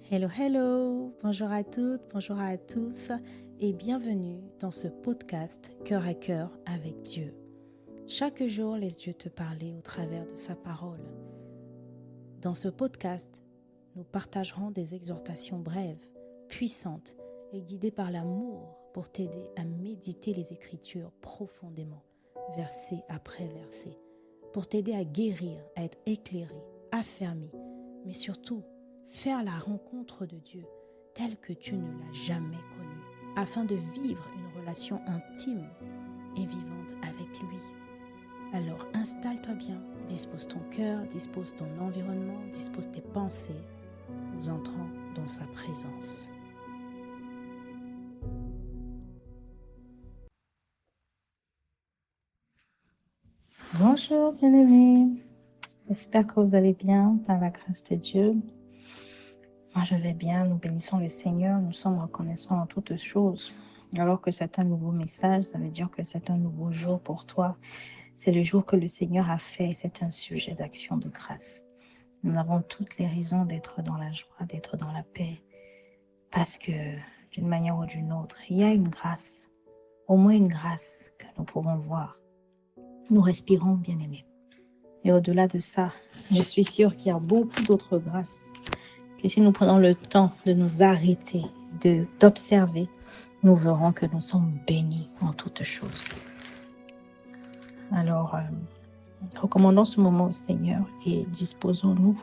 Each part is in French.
Hello, hello, bonjour à toutes, bonjour à tous et bienvenue dans ce podcast Cœur à cœur avec Dieu. Chaque jour, laisse Dieu te parler au travers de sa parole. Dans ce podcast, nous partagerons des exhortations brèves, puissantes et guidées par l'amour pour t'aider à méditer les Écritures profondément, verset après verset, pour t'aider à guérir, à être éclairé, affermi, mais surtout, faire la rencontre de Dieu telle que tu ne l'as jamais connu, afin de vivre une relation intime et vivante avec lui. Alors installe-toi bien, dispose ton cœur, dispose ton environnement, dispose tes pensées. Nous entrons dans sa présence. Bonjour bien-aimés, j'espère que vous allez bien par la grâce de Dieu. Moi je vais bien, nous bénissons le Seigneur, nous sommes reconnaissants en toutes choses. Alors que c'est un nouveau message, ça veut dire que c'est un nouveau jour pour toi. C'est le jour que le Seigneur a fait, c'est un sujet d'action de grâce. Nous avons toutes les raisons d'être dans la joie, d'être dans la paix, parce que d'une manière ou d'une autre, il y a une grâce, au moins une grâce que nous pouvons voir. Nous respirons, bien-aimés. Et au-delà de ça, je suis sûre qu'il y a beaucoup d'autres grâces que si nous prenons le temps de nous arrêter, d'observer, nous verrons que nous sommes bénis en toutes choses. Alors, recommandons ce moment au Seigneur et disposons-nous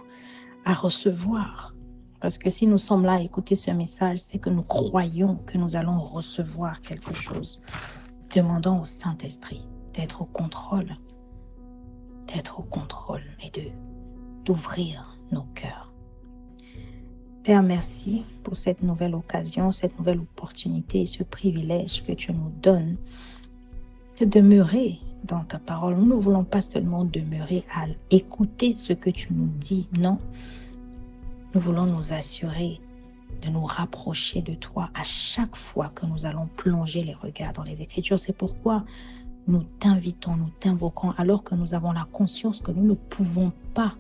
à recevoir. Parce que si nous sommes là à écouter ce message, c'est que nous croyons que nous allons recevoir quelque chose. Demandons au Saint-Esprit d'être au contrôle et d'ouvrir nos cœurs. Père, merci pour cette nouvelle occasion, cette nouvelle opportunité et ce privilège que tu nous donnes de demeurer dans ta parole. Nous ne voulons pas seulement demeurer à écouter ce que tu nous dis, non. Nous voulons nous assurer de nous rapprocher de toi à chaque fois que nous allons plonger les regards dans les Écritures. C'est pourquoi nous t'invitons, nous t'invoquons, alors que nous avons la conscience que nous ne pouvons pas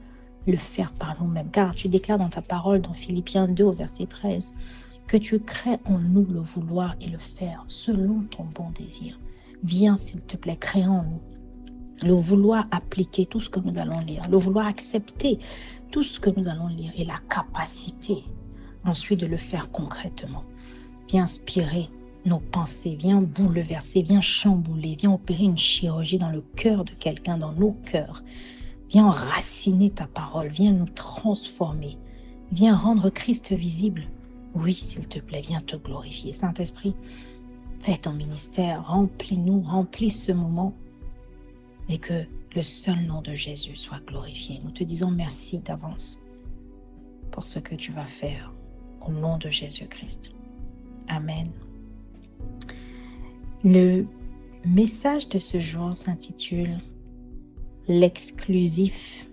le faire par nous-mêmes. Car tu déclares dans ta parole, dans Philippiens 2, au verset 13, que tu crées en nous le vouloir et le faire selon ton bon désir. Viens, s'il te plaît, crée en nous le vouloir appliquer tout ce que nous allons lire, le vouloir accepter tout ce que nous allons lire et la capacité ensuite de le faire concrètement. Viens inspirer nos pensées, viens bouleverser, viens chambouler, viens opérer une chirurgie dans le cœur de quelqu'un, dans nos cœurs. Viens enraciner ta parole, viens nous transformer, viens rendre Christ visible. Oui, s'il te plaît, viens te glorifier. Saint-Esprit, fais ton ministère, remplis-nous, remplis ce moment et que le seul nom de Jésus soit glorifié. Nous te disons merci d'avance pour ce que tu vas faire au nom de Jésus-Christ. Amen. Le message de ce jour s'intitule « L'exclusif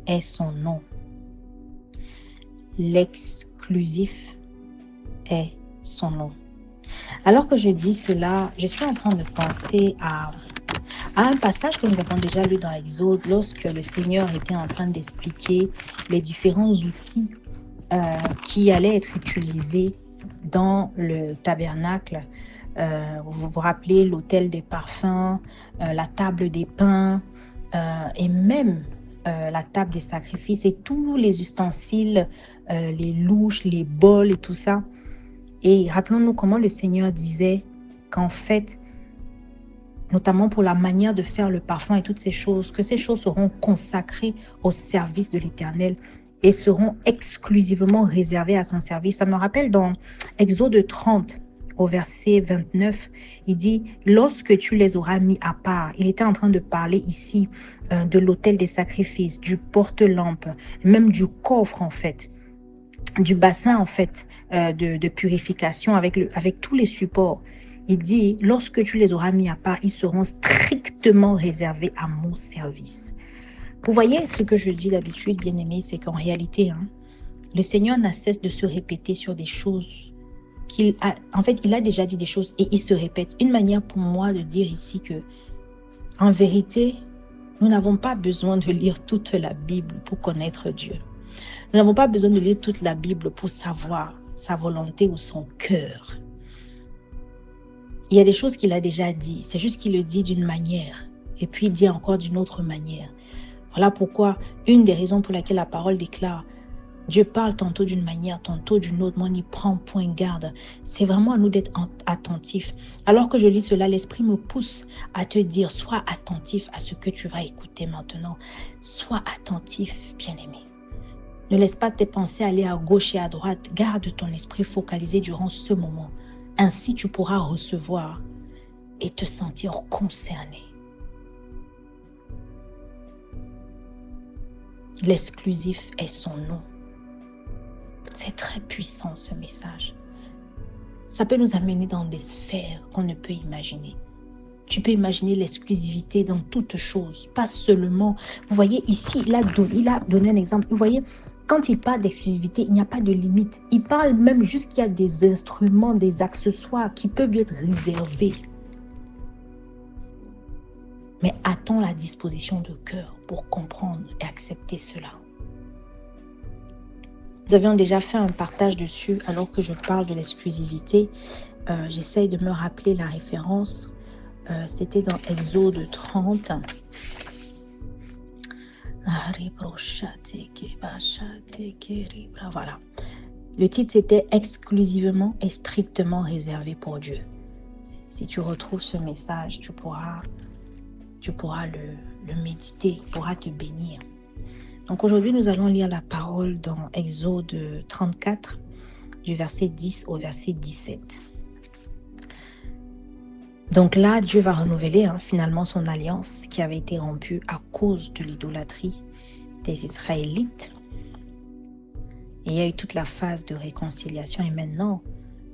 est son nom ». L'exclusif est son nom. Alors que je dis cela, je suis en train de penser à un passage que nous avons déjà lu dans Exode, lorsque le Seigneur était en train d'expliquer les différents outils qui allaient être utilisés dans le tabernacle. Vous vous rappelez l'autel des parfums, la table des pains et même la table des sacrifices et tous les ustensiles, les louches, les bols et tout ça. Et rappelons-nous comment le Seigneur disait qu'en fait, notamment pour la manière de faire le parfum et toutes ces choses, que ces choses seront consacrées au service de l'Éternel et seront exclusivement réservées à son service. Ça me rappelle dans Exode 30, au verset 29, il dit « Lorsque tu les auras mis à part », il était en train de parler ici de l'autel des sacrifices, du porte-lampe, même du coffre en fait, du bassin en fait de purification avec tous les supports. Il dit, lorsque tu les auras mis à part, ils seront strictement réservés à mon service. Vous voyez, ce que je dis d'habitude, bien-aimés, c'est qu'en réalité, le Seigneur n'a cesse de se répéter sur des choses en fait, il a déjà dit des choses et il se répète. Une manière pour moi de dire ici que, en vérité, nous n'avons pas besoin de lire toute la Bible pour connaître Dieu. Nous n'avons pas besoin de lire toute la Bible pour savoir sa volonté ou son cœur. Il y a des choses qu'il a déjà dit, c'est juste qu'il le dit d'une manière et puis il dit encore d'une autre manière. Voilà pourquoi une des raisons pour laquelle la parole déclare Dieu parle tantôt d'une manière, tantôt d'une autre, mais on y prend point garde. C'est vraiment à nous d'être attentifs. Alors que je lis cela, l'Esprit me pousse à te dire, sois attentif à ce que tu vas écouter maintenant. Sois attentif, bien-aimé. Ne laisse pas tes pensées aller à gauche et à droite. Garde ton esprit focalisé durant ce moment. Ainsi, tu pourras recevoir et te sentir concerné. L'exclusif est son nom. C'est très puissant ce message. Ça peut nous amener dans des sphères qu'on ne peut imaginer. Tu peux imaginer l'exclusivité dans toutes choses, pas seulement. Vous voyez ici, il a donné un exemple. Vous voyez, quand il parle d'exclusivité, il n'y a pas de limite. Il parle même juste qu'il y a des instruments, des accessoires qui peuvent être réservés. Mais a-t-on la disposition de cœur pour comprendre et accepter cela? Nous avions déjà fait un partage dessus alors que je parle de l'exclusivité. J'essaye de me rappeler la référence. C'était dans Exode 30. Voilà. Le titre c'était exclusivement et strictement réservé pour Dieu. Si tu retrouves ce message, tu pourras le méditer, tu pourras te bénir. Donc aujourd'hui, nous allons lire la parole dans Exode 34, du verset 10 au verset 17. Donc là, Dieu va renouveler finalement son alliance qui avait été rompue à cause de l'idolâtrie des Israélites. Et il y a eu toute la phase de réconciliation. Et maintenant,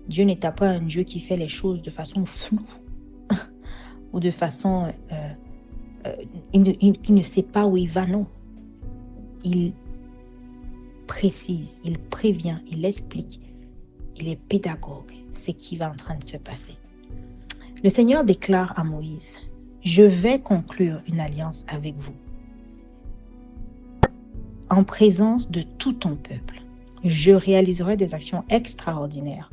Dieu n'est pas un Dieu qui fait les choses de façon floue ou de façon... il ne sait pas où il va, non. Il précise, il prévient, il explique, il est pédagogue, ce qui va en train de se passer. Le Seigneur déclare à Moïse, « Je vais conclure une alliance avec vous en présence de tout ton peuple. Je réaliserai des actions extraordinaires,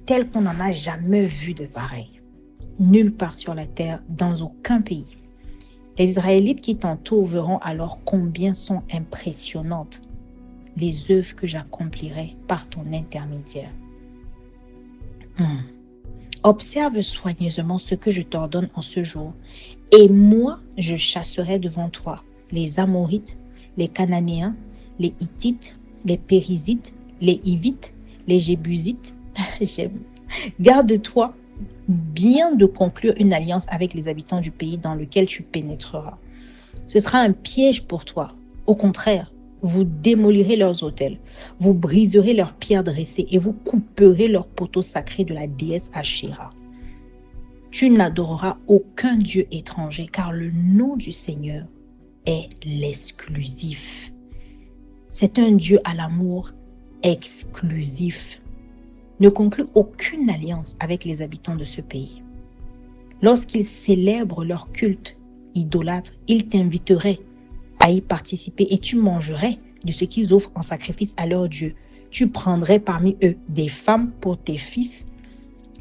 telles qu'on n'en a jamais vu de pareilles, nulle part sur la terre, dans aucun pays. Les Israélites qui t'entourent verront alors combien sont impressionnantes les œuvres que j'accomplirai par ton intermédiaire. Observe soigneusement ce que je t'ordonne en ce jour, et moi je chasserai devant toi les Amorites, les Cananéens, les Hittites, les Périzites, les Hivites, les Jébusites. Garde-toi bien de conclure une alliance avec les habitants du pays dans lequel tu pénétreras. Ce sera un piège pour toi. Au contraire, vous démolirez leurs autels, vous briserez leurs pierres dressées et vous couperez leurs poteaux sacrés de la déesse Ashéra. Tu n'adoreras aucun dieu étranger, car le nom du Seigneur est l'exclusif. C'est un Dieu à l'amour exclusif. Ne conclus aucune alliance avec les habitants de ce pays. Lorsqu'ils célèbrent leur culte idolâtre, ils t'inviteraient à y participer et tu mangerais de ce qu'ils offrent en sacrifice à leur Dieu. Tu prendrais parmi eux des femmes pour tes fils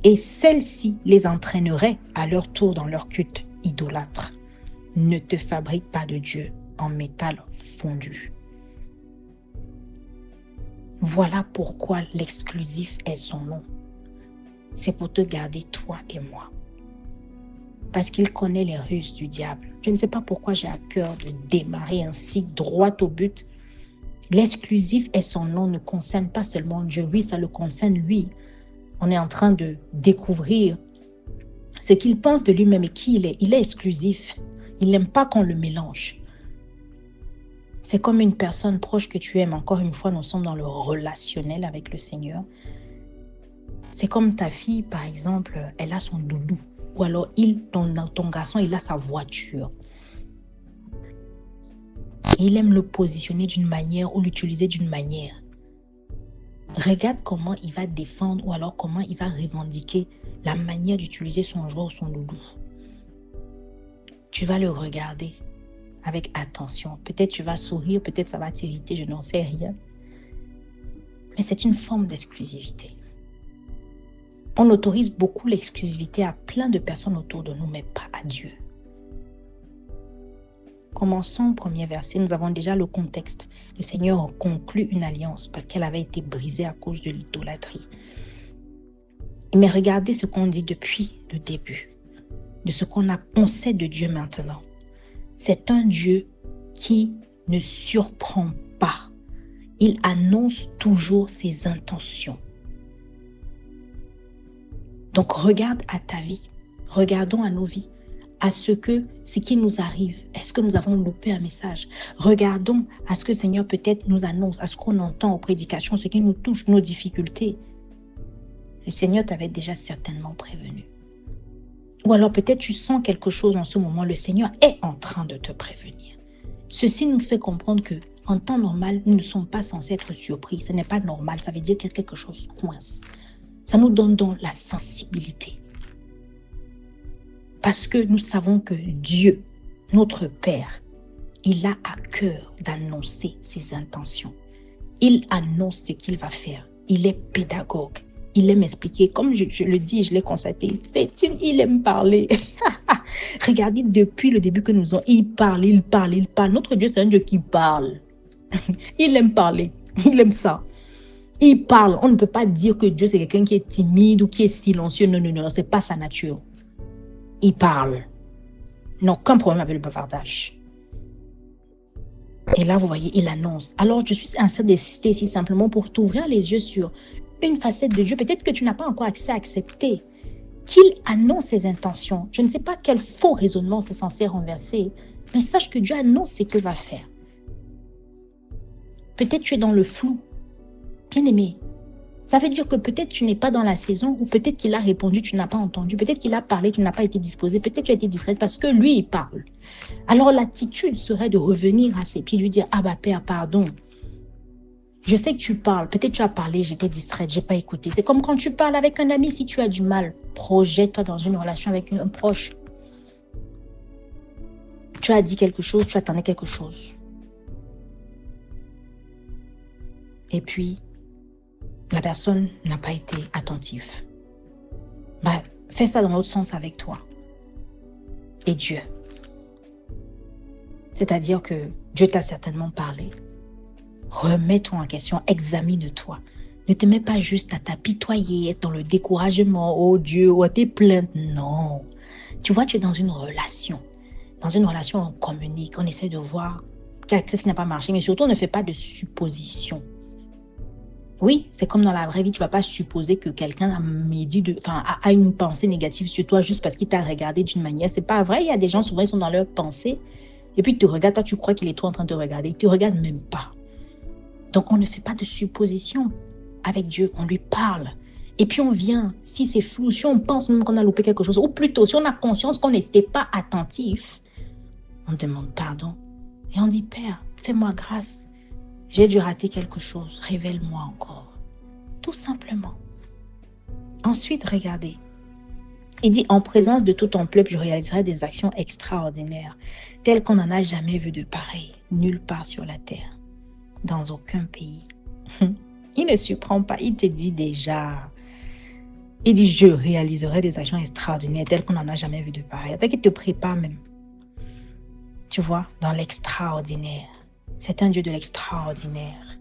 et celles-ci les entraîneraient à leur tour dans leur culte idolâtre. Ne te fabrique pas de Dieu en métal fondu. Voilà pourquoi l'exclusif est son nom. C'est pour te garder toi et moi. Parce qu'il connaît les ruses du diable. Je ne sais pas pourquoi j'ai à cœur de démarrer ainsi droit au but. L'exclusif et son nom ne concerne pas seulement Dieu. Oui, ça le concerne lui. On est en train de découvrir ce qu'il pense de lui-même et qui il est. Il est exclusif. Il n'aime pas qu'on le mélange. C'est comme une personne proche que tu aimes. Encore une fois, nous sommes dans le relationnel avec le Seigneur. C'est comme ta fille, par exemple, elle a son doudou. Ou alors, ton garçon, il a sa voiture. Et il aime le positionner d'une manière ou l'utiliser d'une manière. Regarde comment il va défendre ou alors comment il va revendiquer la manière d'utiliser son jouet ou son doudou. Tu vas le regarder avec attention. Peut-être tu vas sourire, peut-être ça va t'irriter, je n'en sais rien. mais c'est une forme d'exclusivité. On autorise beaucoup l'exclusivité à plein de personnes autour de nous, mais pas à Dieu. Commençons au premier verset. Nous avons déjà le contexte. Le Seigneur conclut une alliance parce qu'elle avait été brisée à cause de l'idolâtrie. Mais regardez ce qu'on dit depuis le début, de ce qu'on sait de Dieu maintenant. C'est un Dieu qui ne surprend pas. Il annonce toujours ses intentions. Donc regarde à ta vie, regardons à nos vies, à ce qui nous arrive. Est-ce que nous avons loupé un message? Regardons à ce que le Seigneur peut-être nous annonce, à ce qu'on entend aux prédications, ce qui nous touche, nos difficultés. Le Seigneur t'avait déjà certainement prévenu. Ou alors peut-être tu sens quelque chose en ce moment, le Seigneur est en train de te prévenir. Ceci nous fait comprendre que en temps normal, nous ne sommes pas censés être surpris. Ce n'est pas normal, ça veut dire que quelque chose coince. Ça nous donne donc la sensibilité. Parce que nous savons que Dieu, notre Père, il a à cœur d'annoncer ses intentions. Il annonce ce qu'il va faire. Il est pédagogue. Il aime expliquer. Comme je le dis, je l'ai constaté. Il aime parler. Regardez, depuis le début que nous avons, il parle. Notre Dieu, c'est un Dieu qui parle. Il aime parler. Il aime ça. Il parle. On ne peut pas dire que Dieu, c'est quelqu'un qui est timide ou qui est silencieux. Non. C'est pas sa nature. Il parle. Il n'a aucun problème avec le bavardage. Et là, vous voyez, il annonce. Alors, je suis en train d'insister ici simplement pour t'ouvrir les yeux sur une facette de Dieu. Peut-être que tu n'as pas encore accès à accepter qu'il annonce ses intentions. Je ne sais pas quel faux raisonnement c'est censé renverser, mais sache que Dieu annonce ce qu'il va faire. Peut-être tu es dans le flou. Bien-aimé, ça veut dire que peut-être tu n'es pas dans la saison ou peut-être qu'il a répondu, tu n'as pas entendu. Peut-être qu'il a parlé, tu n'as pas été disposé. Peut-être tu as été distraite parce que lui, il parle. Alors l'attitude serait de revenir à ses pieds, lui dire « Ah bah Père, pardon. Je sais que tu parles. Peut-être tu as parlé, j'étais distraite, je n'ai pas écouté. » C'est comme quand tu parles avec un ami, si tu as du mal, projette-toi dans une relation avec un proche. Tu as dit quelque chose, tu attendais quelque chose. Et puis, la personne n'a pas été attentive. Bah, fais ça dans l'autre sens avec toi. Et Dieu. C'est-à-dire que Dieu t'a certainement parlé. Remets-toi en question, examine-toi. Ne te mets pas juste à t'apitoyer, être dans le découragement. Oh Dieu, oh tes plaintes. Non. Tu vois, tu es dans une relation. Dans une relation, on communique, on essaie de voir qu'est-ce qui n'a pas marché, mais surtout, on ne fait pas de suppositions. Oui, c'est comme dans la vraie vie, tu ne vas pas supposer que quelqu'un a une pensée négative sur toi juste parce qu'il t'a regardé d'une manière. C'est pas vrai, il y a des gens, souvent, ils sont dans leur pensée. Et puis, ils te regardent, toi, tu crois qu'il est toi en train de te regarder. Il ne te regarde même pas. Donc, on ne fait pas de suppositions avec Dieu. On lui parle. Et puis, on vient. Si c'est flou, si on pense même qu'on a loupé quelque chose, ou plutôt, si on a conscience qu'on n'était pas attentif, on demande pardon. Et on dit, Père, fais-moi grâce. J'ai dû rater quelque chose. Révèle-moi encore. Tout simplement. Ensuite, regardez. Il dit, en présence de tout ton peuple, je réaliserai des actions extraordinaires, telles qu'on n'en a jamais vu de pareil, nulle part sur la terre, dans aucun pays. Il ne surprend pas, il te dit déjà. Il dit, je réaliserai des actions extraordinaires, telles qu'on n'en a jamais vu de pareil. Avec il te prépare même. Tu vois, dans l'extraordinaire. C'est un Dieu de l'extraordinaire.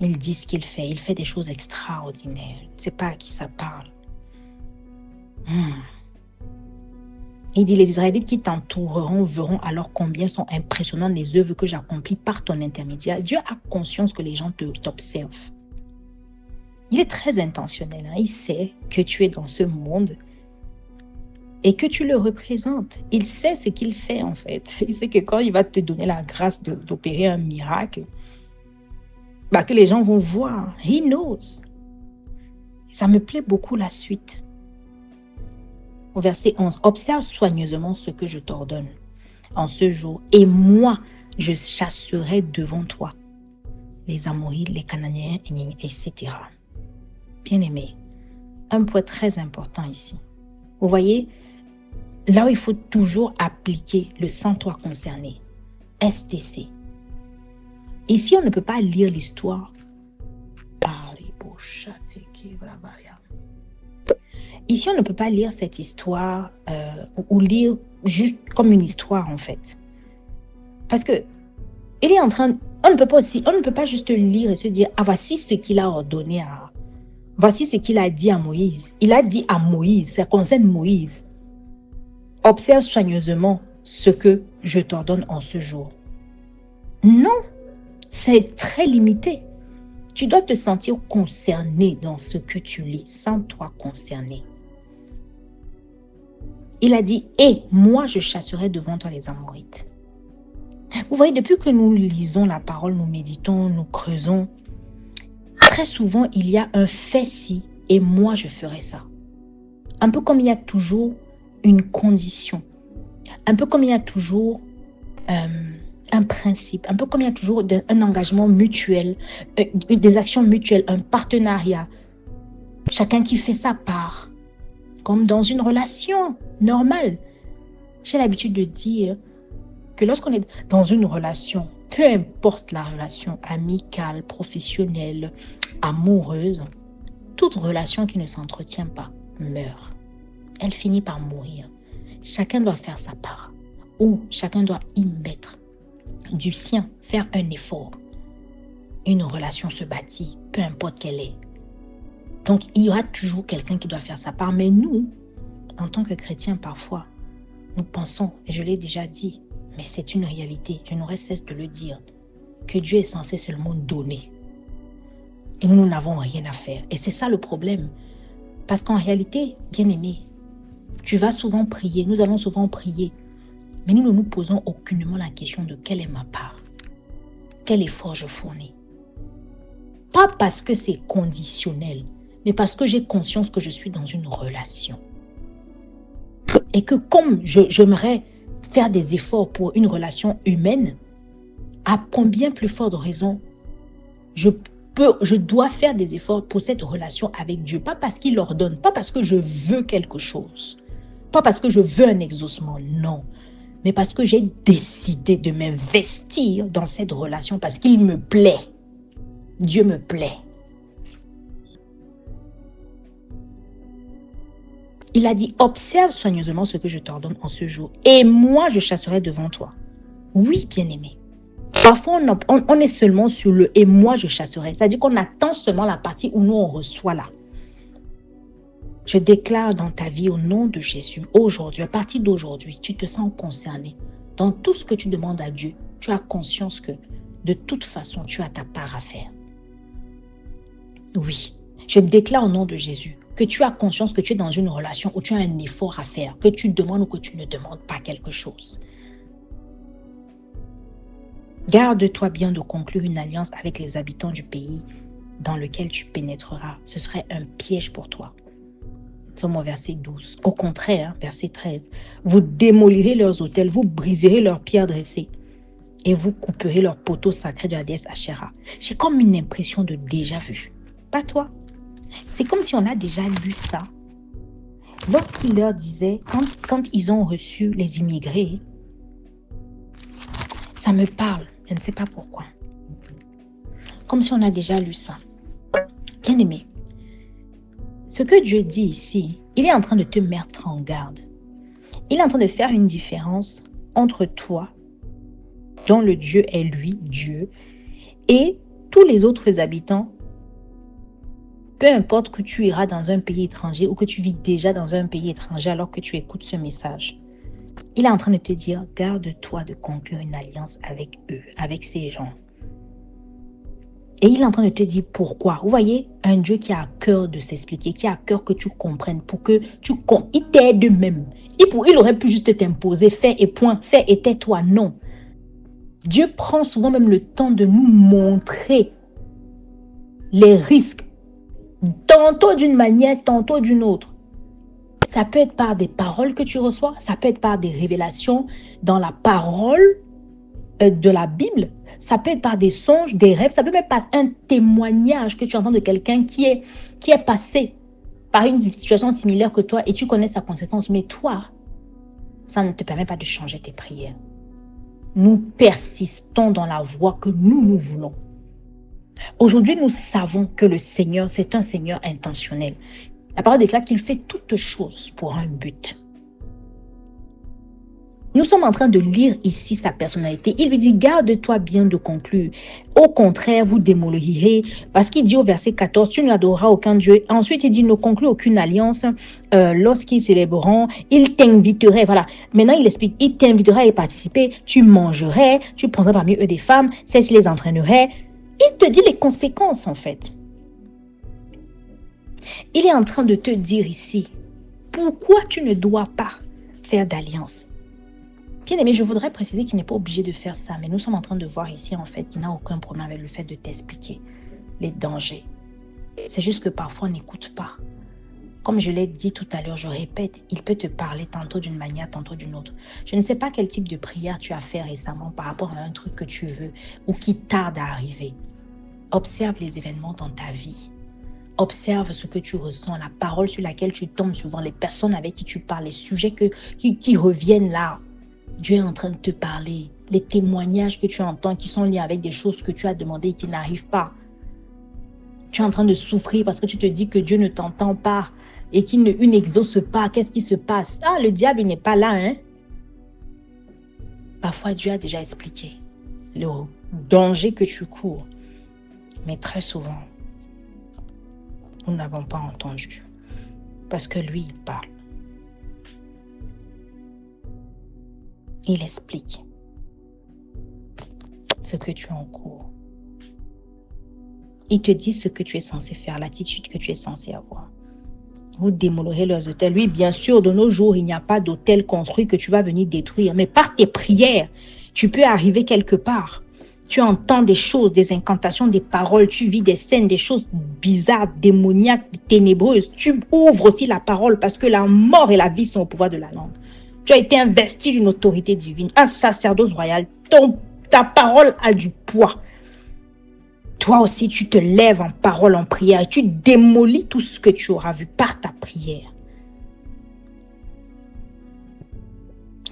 Il dit ce qu'il fait des choses extraordinaires. Je ne sais pas à qui ça parle. Il dit, les Israélites qui t'entoureront verront alors combien sont impressionnantes les œuvres que j'accomplis par ton intermédiaire. Dieu a conscience que les gens t'observent. Il est très intentionnel. Il sait que tu es dans ce monde et que tu le représentes. Il sait ce qu'il fait en fait. Il sait que quand il va te donner la grâce d'opérer un miracle, que les gens vont voir. He knows. Ça me plaît beaucoup la suite. Au verset 11, observe soigneusement ce que je t'ordonne en ce jour, et moi, je chasserai devant toi les Amorites, les Cananéens, etc. Bien-aimé, un point très important ici. Vous voyez, là où il faut toujours appliquer le sens-toi concerné, STC. Ici, on ne peut pas lire l'histoire Ici, on ne peut pas lire cette histoire ou lire juste comme une histoire, en fait. Parce que il est en train... On ne peut pas juste lire et se dire, ah, voici ce qu'il a ordonné à... Voici ce qu'il a dit à Moïse. Il a dit à Moïse, ça concerne Moïse. Observe soigneusement ce que je t'ordonne en ce jour. Non, c'est très limité. Tu dois te sentir concerné dans ce que tu lis. Sens-toi concerné. Il a dit, et moi je chasserai devant toi les Amorites. Vous voyez, depuis que nous lisons la parole, nous méditons, nous creusons, très souvent il y a un fait si et moi je ferai ça. Un peu comme il y a toujours une condition. Un peu comme il y a toujours un principe. Un peu comme il y a toujours un engagement mutuel, des actions mutuelles, un partenariat. Chacun qui fait sa part. Comme dans une relation normale. J'ai l'habitude de dire que lorsqu'on est dans une relation, peu importe la relation amicale, professionnelle, amoureuse, toute relation qui ne s'entretient pas meurt. Elle finit par mourir. Chacun doit faire sa part. Ou chacun doit y mettre du sien, faire un effort. Une relation se bâtit, peu importe qu'elle est. Donc, il y aura toujours quelqu'un qui doit faire sa part. Mais nous, en tant que chrétiens, parfois, nous pensons, et je l'ai déjà dit, mais c'est une réalité, je n'aurais cesse de le dire, que Dieu est censé seulement donner. Et nous n'avons rien à faire. Et c'est ça le problème. Parce qu'en réalité, bien-aimé, tu vas souvent prier, nous allons souvent prier, mais nous ne nous posons aucunement la question de quelle est ma part, quel effort je fournis. Pas parce que c'est conditionnel, mais parce que j'ai conscience que je suis dans une relation. Et que comme j'aimerais faire des efforts pour une relation humaine, à combien plus forte raison je dois faire des efforts pour cette relation avec Dieu. Pas parce qu'il ordonne, pas parce que je veux quelque chose, pas parce que je veux un exaucement, non. Mais parce que j'ai décidé de m'investir dans cette relation parce qu'il me plaît. Dieu me plaît. Il a dit, observe soigneusement ce que je t'ordonne en ce jour. Et moi, je chasserai devant toi. Oui, bien-aimé. Parfois, on est seulement sur le « et moi, je chasserai ». C'est-à-dire qu'on attend seulement la partie où nous, on reçoit là. Je déclare dans ta vie au nom de Jésus, aujourd'hui, à partir d'aujourd'hui, tu te sens concerné. Dans tout ce que tu demandes à Dieu, tu as conscience que de toute façon, tu as ta part à faire. Oui, je déclare au nom de Jésus que tu as conscience que tu es dans une relation où tu as un effort à faire, que tu demandes ou que tu ne demandes pas quelque chose. Garde-toi bien de conclure une alliance avec les habitants du pays dans lequel tu pénétreras. Ce serait un piège pour toi. Nous sommes au verset 12. Au contraire, verset 13. Vous démolirez leurs autels, vous briserez leurs pierres dressées et vous couperez leurs poteaux sacrés de la déesse Asherah. J'ai comme une impression de déjà vu. Pas toi? C'est comme si on a déjà lu ça. Lorsqu'il leur disait, quand ils ont reçu les immigrés, ça me parle. Je ne sais pas pourquoi. Comme si on a déjà lu ça. Bien aimé, ce que Dieu dit ici, il est en train de te mettre en garde. Il est en train de faire une différence entre toi, dont le Dieu est lui, Dieu, et tous les autres habitants. Peu importe que tu iras dans un pays étranger ou que tu vis déjà dans un pays étranger alors que tu écoutes ce message. Il est en train de te dire, garde-toi de conclure une alliance avec eux, avec ces gens. Et il est en train de te dire pourquoi. Vous voyez, un Dieu qui a à cœur de s'expliquer, qui a à cœur que tu comprennes, pour que tu comprennes. Il t'aide même. Il aurait pu juste t'imposer, fais et point, fais et tais-toi. Non. Dieu prend souvent même le temps de nous montrer les risques. Tantôt d'une manière, tantôt d'une autre. Ça peut être par des paroles que tu reçois, ça peut être par des révélations dans la parole de la Bible, ça peut être par des songes, des rêves, ça peut même être par un témoignage que tu entends de quelqu'un qui est passé par une situation similaire que toi et tu connais sa conséquence. Mais toi, ça ne te permet pas de changer tes prières. Nous persistons dans la voie que nous voulons. Aujourd'hui, nous savons que le Seigneur, c'est un Seigneur intentionnel. La parole déclare qu'il fait toutes choses pour un but. Nous sommes en train de lire ici sa personnalité. Il lui dit, garde-toi bien de conclure. Au contraire, vous démolirez. Parce qu'il dit au verset 14, tu n'adoreras aucun Dieu. Ensuite, il dit, ne conclue aucune alliance. Lorsqu'ils célébreront, ils t'inviteraient. Voilà. Maintenant, il explique, il t'invitera à y participer. Tu mangerais, tu prendrais parmi eux des femmes. Celles-ci les entraînerait. Il te dit les conséquences, en fait. Il est en train de te dire ici, pourquoi tu ne dois pas faire d'alliance. Bien aimé, je voudrais préciser qu'il n'est pas obligé de faire ça, mais nous sommes en train de voir ici, en fait, qu'il n'a aucun problème avec le fait de t'expliquer les dangers. C'est juste que parfois, on n'écoute pas. Comme je l'ai dit tout à l'heure, je répète, il peut te parler tantôt d'une manière, tantôt d'une autre. Je ne sais pas quel type de prière tu as fait récemment par rapport à un truc que tu veux ou qui tarde à arriver. Observe les événements dans ta vie. Observe ce que tu ressens, la parole sur laquelle tu tombes souvent, les personnes avec qui tu parles, les sujets qui reviennent là. Dieu est en train de te parler. Les témoignages que tu entends qui sont liés avec des choses que tu as demandées et qui n'arrivent pas. Tu es en train de souffrir parce que tu te dis que Dieu ne t'entend pas et qu'il n'exauce pas. Qu'est-ce qui se passe? Ah, le diable, il n'est pas là, hein? Parfois, Dieu a déjà expliqué le danger que tu cours. Mais très souvent, nous n'avons pas entendu. Parce que lui, il parle. Il explique ce que tu encours. Il te dit ce que tu es censé faire, l'attitude que tu es censé avoir. Vous démolirez leurs hôtels. Oui, bien sûr, de nos jours, il n'y a pas d'hôtel construit que tu vas venir détruire. Mais par tes prières, tu peux arriver quelque part. Tu entends des choses, des incantations, des paroles. Tu vis des scènes, des choses bizarres, démoniaques, ténébreuses. Tu ouvres aussi la parole parce que la mort et la vie sont au pouvoir de la langue. Tu as été investi d'une autorité divine, un sacerdoce royal. Ta parole a du poids. Toi aussi, tu te lèves en parole, en prière et tu démolis tout ce que tu auras vu par ta prière.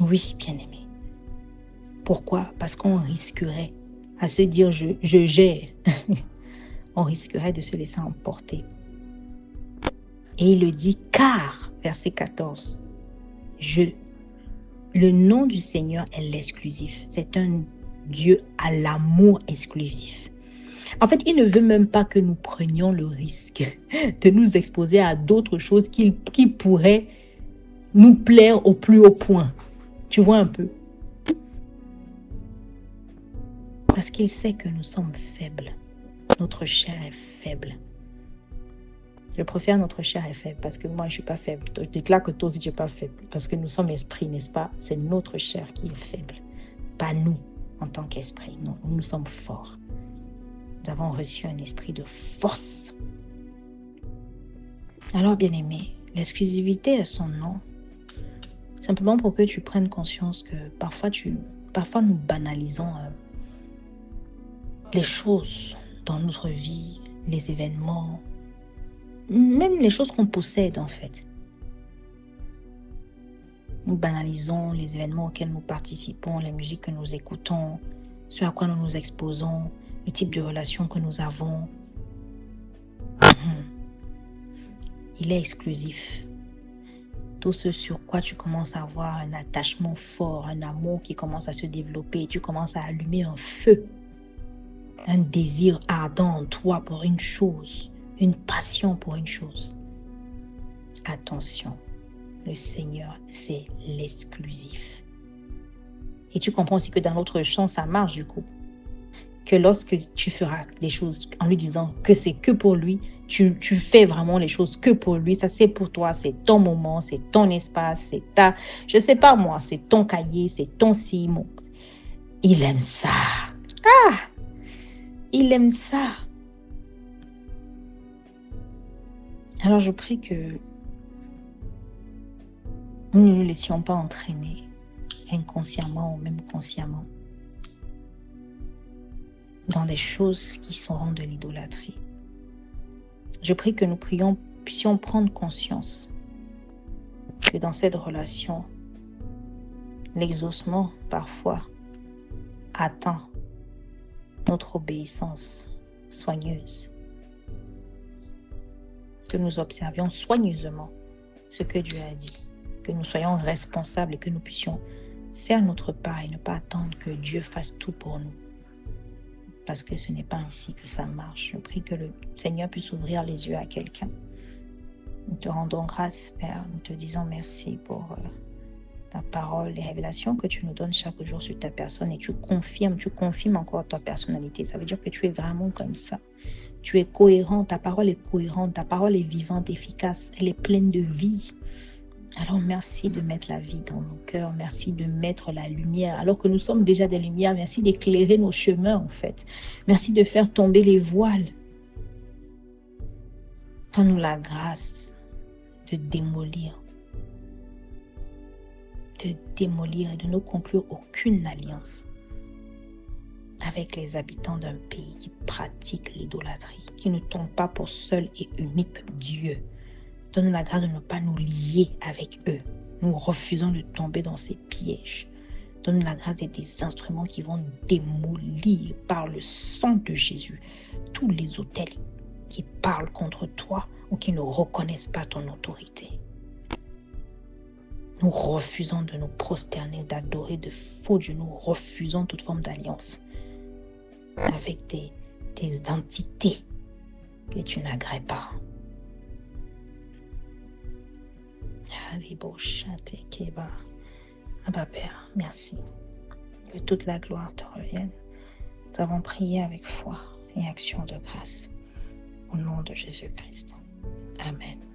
Oui, bien-aimé. Pourquoi? Parce qu'on risquerait à se dire je gère. On risquerait de se laisser emporter. Et il le dit car, verset 14, le nom du Seigneur est l'exclusif. C'est un Dieu à l'amour exclusif. En fait, il ne veut même pas que nous prenions le risque de nous exposer à d'autres choses qui pourraient nous plaire au plus haut point. Tu vois un peu? Parce qu'il sait que nous sommes faibles. Notre chair est faible. Je préfère notre chair est faible parce que moi, je ne suis pas faible. Je déclare que toi aussi, tu n'es pas faible. Parce que nous sommes l'esprit, n'est-ce pas? C'est notre chair qui est faible. Pas nous, en tant qu'esprit. Non, nous sommes forts. Nous avons reçu un esprit de force. Alors, bien-aimé, l'exclusivité est son nom. Simplement pour que tu prennes conscience que parfois nous banalisons les choses dans notre vie, les événements, même les choses qu'on possède en fait. Nous banalisons les événements auxquels nous participons, les musiques que nous écoutons, ce à quoi nous nous exposons, le type de relation que nous avons. Il est exclusif. Tout ce sur quoi tu commences à avoir un attachement fort, un amour qui commence à se développer, tu commences à allumer un feu, un désir ardent en toi pour une chose, une passion pour une chose. Attention, le Seigneur, c'est l'exclusif. Et tu comprends aussi que dans notre champ, ça marche du coup. Que lorsque tu feras des choses en lui disant que c'est que pour lui, tu fais vraiment les choses que pour lui, ça c'est pour toi, c'est ton moment, c'est ton espace, c'est je sais pas moi, c'est ton cahier, c'est ton Simon. Il aime ça. Ah! Il aime ça. Alors je prie que nous ne nous laissions pas entraîner inconsciemment ou même consciemment dans des choses qui seront de l'idolâtrie. Je prie que nous puissions prendre conscience que dans cette relation, l'exaucement parfois attend notre obéissance soigneuse. Que nous observions soigneusement ce que Dieu a dit. Que nous soyons responsables et que nous puissions faire notre part et ne pas attendre que Dieu fasse tout pour nous. Parce que ce n'est pas ainsi que ça marche. Je prie que le Seigneur puisse ouvrir les yeux à quelqu'un. Nous te rendons grâce, Père. Nous te disons merci pour ta parole, les révélations que tu nous donnes chaque jour sur ta personne et tu confirmes encore ta personnalité. Ça veut dire que tu es vraiment comme ça. Tu es cohérent, ta parole est cohérente, ta parole est vivante, efficace, elle est pleine de vie. Alors merci de mettre la vie dans nos cœurs, merci de mettre la lumière, alors que nous sommes déjà des lumières, merci d'éclairer nos chemins en fait. Merci de faire tomber les voiles. Donne-nous la grâce de démolir et de ne conclure aucune alliance avec les habitants d'un pays qui pratique l'idolâtrie, qui ne tombe pas pour seul et unique Dieu. Donne-nous la grâce de ne pas nous lier avec eux. Nous refusons de tomber dans ces pièges. Donne-nous la grâce d'être des instruments qui vont démolir par le sang de Jésus tous les autels qui parlent contre toi ou qui ne reconnaissent pas ton autorité. Nous refusons de nous prosterner, d'adorer de faux dieux. Nous refusons toute forme d'alliance avec des entités que tu n'agrées pas. Abba Père, merci. Que toute la gloire te revienne. Nous avons prié avec foi et action de grâce. Au nom de Jésus-Christ. Amen.